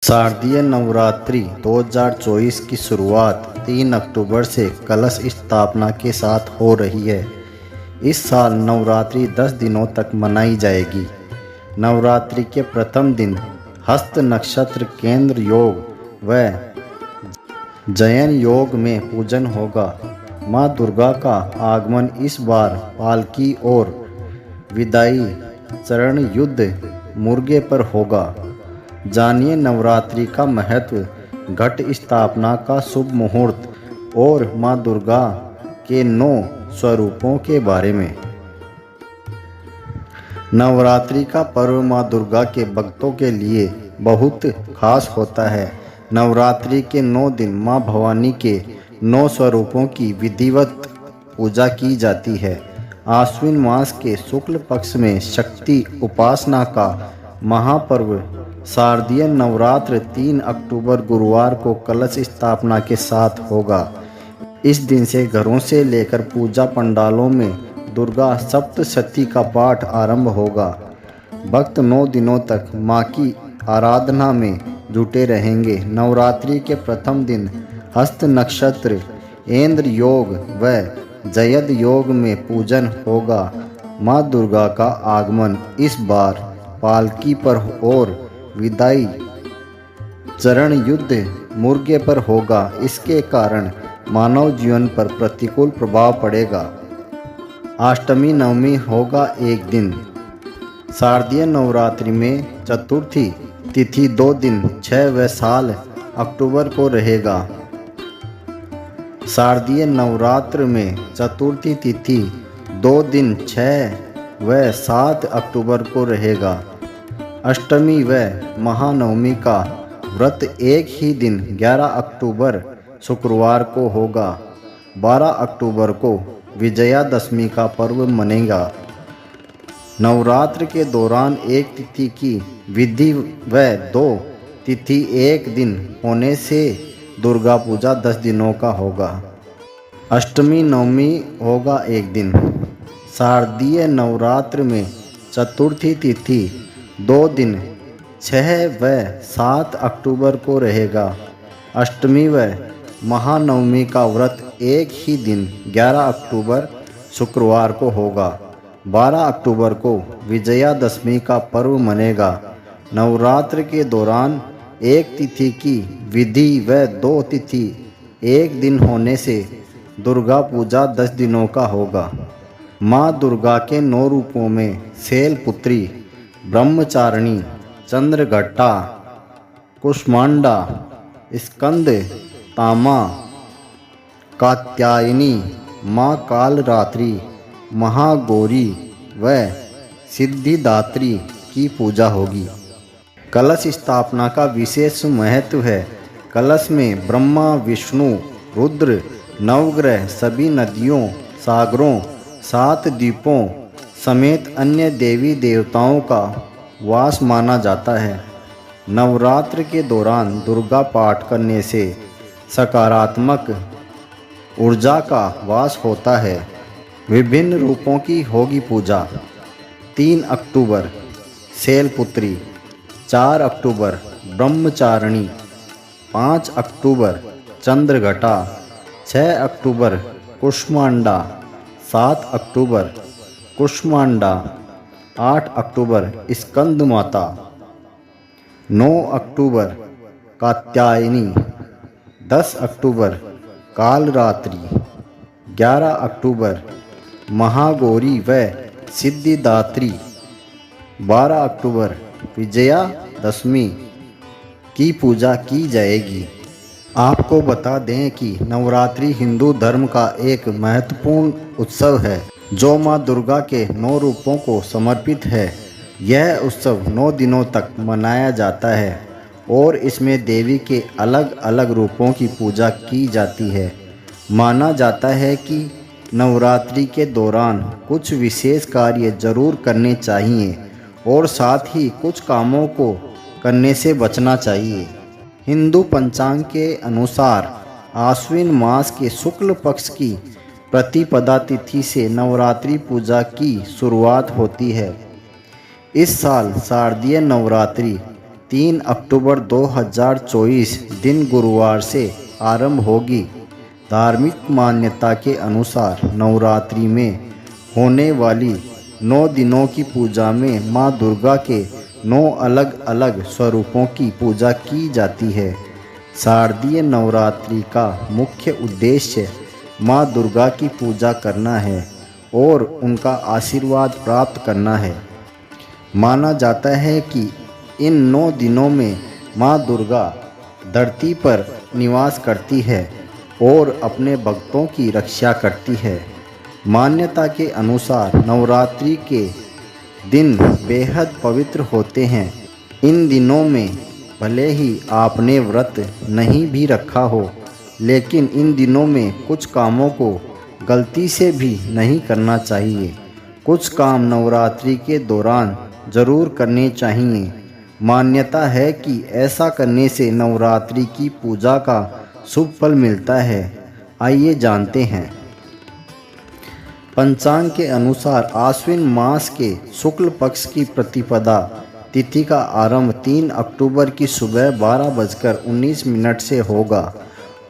शारदीय नवरात्रि 2024 की शुरुआत 3 अक्टूबर से कलश स्थापना के साथ हो रही है। इस साल नवरात्रि 10 दिनों तक मनाई जाएगी। नवरात्रि के प्रथम दिन हस्त नक्षत्र केंद्र योग व जयन योग में पूजन होगा। माँ दुर्गा का आगमन इस बार पालकी और विदाई चरण युद्ध मुर्गे पर होगा। जानिए नवरात्रि का महत्व, घट स्थापना का शुभ मुहूर्त और माँ दुर्गा के 9 स्वरूपों के बारे में। नवरात्रि का पर्व माँ दुर्गा के भक्तों के लिए बहुत खास होता है। नवरात्रि के 9 दिन माँ भवानी के 9 स्वरूपों की विधिवत पूजा की जाती है। आश्विन मास के शुक्ल पक्ष में शक्ति उपासना का महापर्व शारदीय नवरात्र 3 अक्टूबर गुरुवार को कलश स्थापना के साथ होगा। इस दिन से घरों से लेकर पूजा पंडालों में दुर्गा सप्तशती का पाठ आरंभ होगा। भक्त 9 दिनों तक मां की आराधना में जुटे रहेंगे। नवरात्रि के प्रथम दिन हस्त नक्षत्र इंद्र योग व जयद योग में पूजन होगा। मां दुर्गा का आगमन इस बार पालकी पर और विदाई चरण युद्ध मुर्गे पर होगा। इसके कारण मानव जीवन पर प्रतिकूल प्रभाव पड़ेगा। अष्टमी नवमी होगा एक दिन। शारदीय नवरात्रि में चतुर्थी तिथि 2 दिन 6 व 7 अक्टूबर को रहेगा। शारदीय नवरात्र में चतुर्थी तिथि 2 दिन 6 व 7 अक्टूबर को रहेगा। अष्टमी व महानवमी का व्रत एक ही दिन 11 अक्टूबर शुक्रवार को होगा। 12 अक्टूबर को विजयादशमी का पर्व मनेगा। नवरात्र के दौरान एक तिथि की विधि व 2 तिथि एक दिन होने से दुर्गा पूजा 10 दिनों का होगा। अष्टमी नवमी होगा एक दिन। शारदीय नवरात्र में चतुर्थी तिथि 2 दिन 6 व 7 अक्टूबर को रहेगा। अष्टमी व महानवमी का व्रत एक ही दिन 11 अक्टूबर शुक्रवार को होगा। 12 अक्टूबर को विजयादशमी का पर्व मनेगा। नवरात्र के दौरान एक तिथि की विधि व 2 तिथि एक दिन होने से दुर्गा पूजा 10 दिनों का होगा। माँ दुर्गा के 9 रूपों में शैलपुत्री, ब्रह्मचारिणी, चंद्रघट्टा, कुष्मांडा, स्कंद तामा, कात्यायनी, माँ कालरात्रि, महागौरी व सिद्धिदात्री की पूजा होगी। कलश स्थापना का विशेष महत्व है। कलश में ब्रह्मा, विष्णु, रुद्र, नवग्रह, सभी नदियों, सागरों, 7 द्वीपों समेत अन्य देवी देवताओं का वास माना जाता है। नवरात्र के दौरान दुर्गा पाठ करने से सकारात्मक ऊर्जा का वास होता है। विभिन्न रूपों की होगी पूजा। 3 अक्टूबर शैलपुत्री, 4 अक्टूबर ब्रह्मचारिणी, 5 अक्टूबर चंद्रघटा, 6 अक्टूबर कुष्मांडा, 7 अक्टूबर कुष्मांडा, 8 अक्टूबर स्कंद माता, 9 अक्टूबर कात्यायनी, 10 अक्टूबर कालरात्रि, 11 अक्टूबर महागौरी व सिद्धिदात्री, 12 अक्टूबर विजयादशमी की पूजा की जाएगी। आपको बता दें कि नवरात्रि हिंदू धर्म का एक महत्वपूर्ण उत्सव है जो माँ दुर्गा के 9 रूपों को समर्पित है। यह उत्सव 9 दिनों तक मनाया जाता है और इसमें देवी के अलग अलग रूपों की पूजा की जाती है। माना जाता है कि नवरात्रि के दौरान कुछ विशेष कार्य जरूर करने चाहिए और साथ ही कुछ कामों को करने से बचना चाहिए। हिंदू पंचांग के अनुसार आश्विन मास के शुक्ल पक्ष की प्रतिपदा तिथि से नवरात्रि पूजा की शुरुआत होती है। इस साल शारदीय नवरात्रि 3 अक्टूबर 2024 दिन गुरुवार से आरंभ होगी। धार्मिक मान्यता के अनुसार नवरात्रि में होने वाली 9 दिनों की पूजा में माँ दुर्गा के 9 अलग अलग स्वरूपों की पूजा की जाती है। शारदीय नवरात्रि का मुख्य उद्देश्य माँ दुर्गा की पूजा करना है और उनका आशीर्वाद प्राप्त करना है। माना जाता है कि इन 9 दिनों में माँ दुर्गा धरती पर निवास करती है और अपने भक्तों की रक्षा करती है। मान्यता के अनुसार नवरात्रि के दिन बेहद पवित्र होते हैं। इन दिनों में भले ही आपने व्रत नहीं भी रखा हो, लेकिन इन दिनों में कुछ कामों को गलती से भी नहीं करना चाहिए। कुछ काम नवरात्रि के दौरान ज़रूर करने चाहिए। मान्यता है कि ऐसा करने से नवरात्रि की पूजा का शुभ फल मिलता है। आइए जानते हैं। पंचांग के अनुसार आश्विन मास के शुक्ल पक्ष की प्रतिपदा तिथि का आरंभ 3 अक्टूबर की सुबह 12:19 से होगा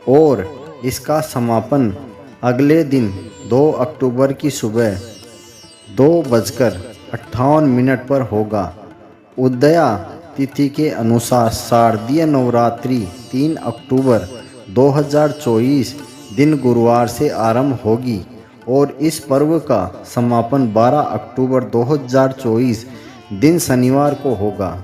और इसका समापन अगले दिन 2 अक्टूबर की सुबह 2:58 पर होगा। उदया तिथि के अनुसार शारदीय नवरात्रि 3 अक्टूबर 2024 दिन गुरुवार से आरंभ होगी और इस पर्व का समापन 12 अक्टूबर 2024 दिन शनिवार को होगा।